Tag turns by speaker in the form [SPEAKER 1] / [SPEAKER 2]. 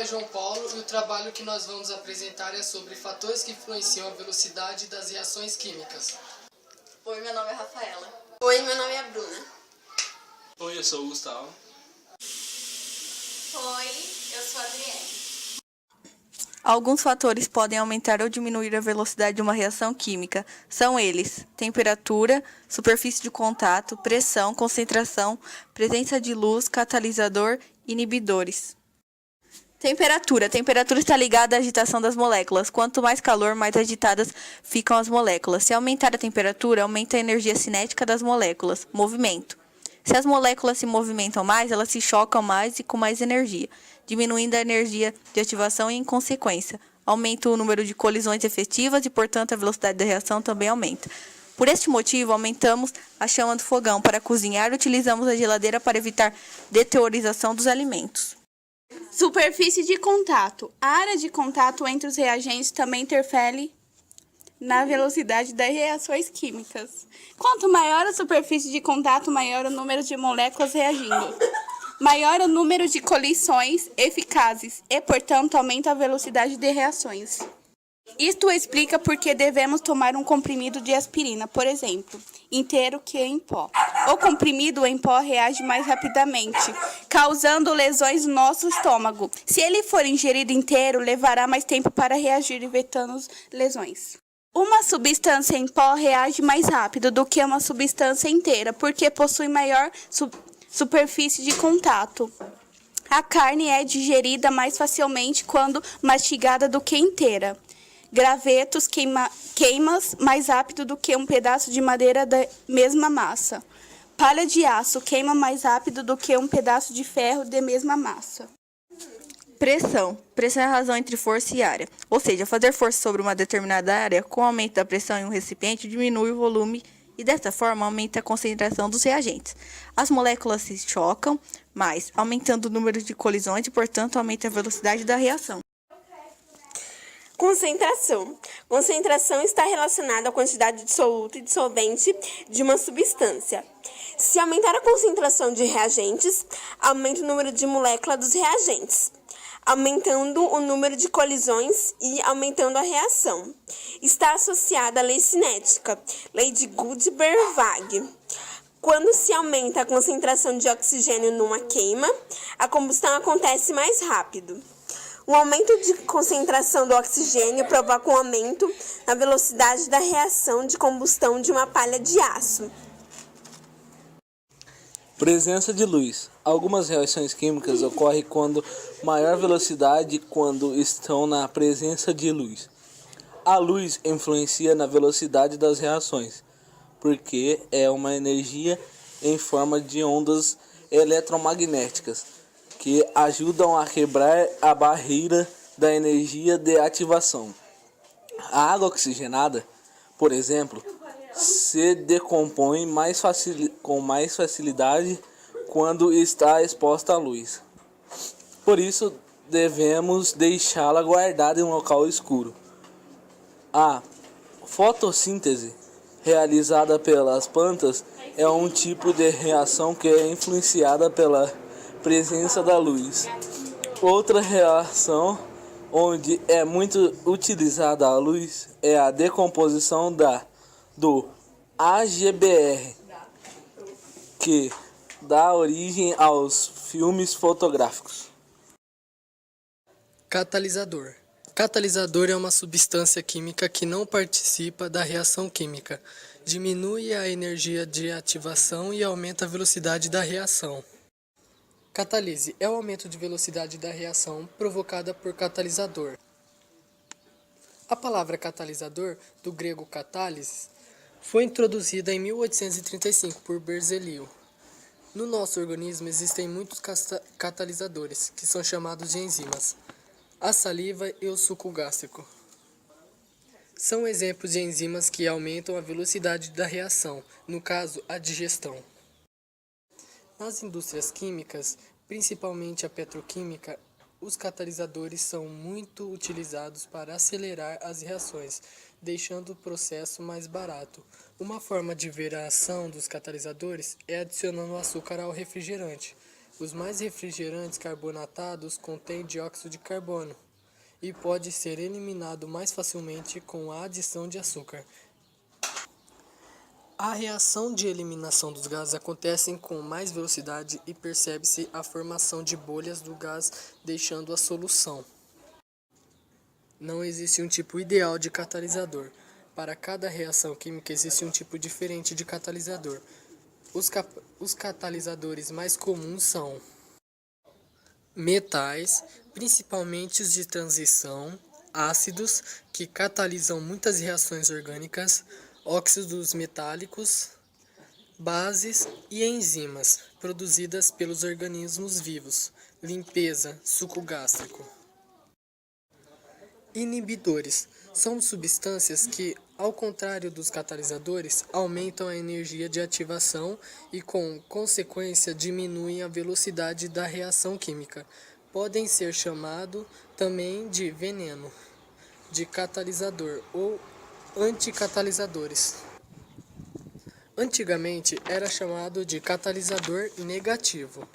[SPEAKER 1] é João Paulo e o trabalho que nós vamos apresentar é sobre fatores que influenciam a velocidade das reações químicas.
[SPEAKER 2] Oi, meu nome é Rafaela.
[SPEAKER 3] Oi, meu nome é Bruna.
[SPEAKER 4] Oi, eu sou o Gustavo.
[SPEAKER 2] Oi, eu sou a Adrienne.
[SPEAKER 5] Alguns fatores podem aumentar ou diminuir a velocidade de uma reação química. São eles: temperatura, superfície de contato, pressão, concentração, presença de luz, catalisador e inibidores. Temperatura. Temperatura está ligada à agitação das moléculas. Quanto mais calor, mais agitadas ficam as moléculas. Se aumentar a temperatura, aumenta a energia cinética das moléculas. Movimento. Se as moléculas se movimentam mais, elas se chocam mais e com mais energia, diminuindo a energia de ativação e, em consequência, aumenta o número de colisões efetivas e, portanto, a velocidade da reação também aumenta. Por este motivo, aumentamos a chama do fogão para cozinhar e utilizamos a geladeira para evitar deteriorização dos alimentos.
[SPEAKER 6] Superfície de contato. A área de contato entre os reagentes também interfere na velocidade das reações químicas. Quanto maior a superfície de contato, maior o número de moléculas reagindo. Maior o número de colisões eficazes e, portanto, aumenta a velocidade de reações. Isto explica por que devemos tomar um comprimido de aspirina, por exemplo, inteiro que em pó. O comprimido em pó reage mais rapidamente, causando lesões no nosso estômago. Se ele for ingerido inteiro, levará mais tempo para reagir, evitando lesões. Uma substância em pó reage mais rápido do que uma substância inteira, porque possui maior superfície de contato. A carne é digerida mais facilmente quando mastigada do que inteira. Gravetos queimas mais rápido do que um pedaço de madeira da mesma massa. Palha de aço queima mais rápido do que um pedaço de ferro da mesma massa.
[SPEAKER 5] Pressão. Pressão é a razão entre força e área. Ou seja, fazer força sobre uma determinada área com o aumento da pressão em um recipiente diminui o volume e, desta forma, aumenta a concentração dos reagentes. As moléculas se chocam mais, aumentando o número de colisões e, portanto, aumenta a velocidade da reação.
[SPEAKER 3] Concentração. Concentração está relacionada à quantidade de soluto e dissolvente de uma substância. Se aumentar a concentração de reagentes, aumenta o número de moléculas dos reagentes, aumentando o número de colisões e aumentando a reação. Está associada à lei cinética, lei de Gutenberg-Wagner. Quando se aumenta a concentração de oxigênio numa queima, a combustão acontece mais rápido. O aumento de concentração do oxigênio provoca um aumento na velocidade da reação de combustão de uma palha de aço.
[SPEAKER 4] Presença de luz. Algumas reações químicas ocorrem quando maior velocidade quando estão na presença de luz. A luz influencia na velocidade das reações, porque é uma energia em forma de ondas eletromagnéticas que ajudam a quebrar a barreira da energia de ativação. A água oxigenada, por exemplo, se decompõe com mais facilidade quando está exposta à luz. Por isso, devemos deixá-la guardada em um local escuro. A fotossíntese, realizada pelas plantas, é um tipo de reação que é influenciada pela presença da luz. Outra reação onde é muito utilizada a luz é a decomposição do AGBR, que dá origem aos filmes fotográficos.
[SPEAKER 1] Catalisador. Catalisador é uma substância química que não participa da reação química, diminui a energia de ativação e aumenta a velocidade da reação. Catalise é o aumento de velocidade da reação provocada por catalisador. A palavra catalisador, do grego catalysis, foi introduzida em 1835 por Berzelius. No nosso organismo existem muitos catalisadores, que são chamados de enzimas. A saliva e o suco gástrico são exemplos de enzimas que aumentam a velocidade da reação, no caso, a digestão. Nas indústrias químicas, principalmente a petroquímica, os catalisadores são muito utilizados para acelerar as reações, deixando o processo mais barato. Uma forma de ver a ação dos catalisadores é adicionando açúcar ao refrigerante. Os mais refrigerantes carbonatados contêm dióxido de carbono e pode ser eliminado mais facilmente com a adição de açúcar. A reação de eliminação dos gases acontece com mais velocidade e percebe-se a formação de bolhas do gás deixando a solução. Não existe um tipo ideal de catalisador. Para cada reação química existe um tipo diferente de catalisador. Os catalisadores mais comuns são metais, principalmente os de transição, ácidos, que catalisam muitas reações orgânicas, óxidos metálicos, bases e enzimas produzidas pelos organismos vivos, limpeza, suco gástrico. Inibidores são substâncias que, ao contrário dos catalisadores, aumentam a energia de ativação e, com consequência, diminuem a velocidade da reação química. Podem ser chamados também de veneno, de catalisador ou anticatalisadores. Antigamente era chamado de catalisador negativo.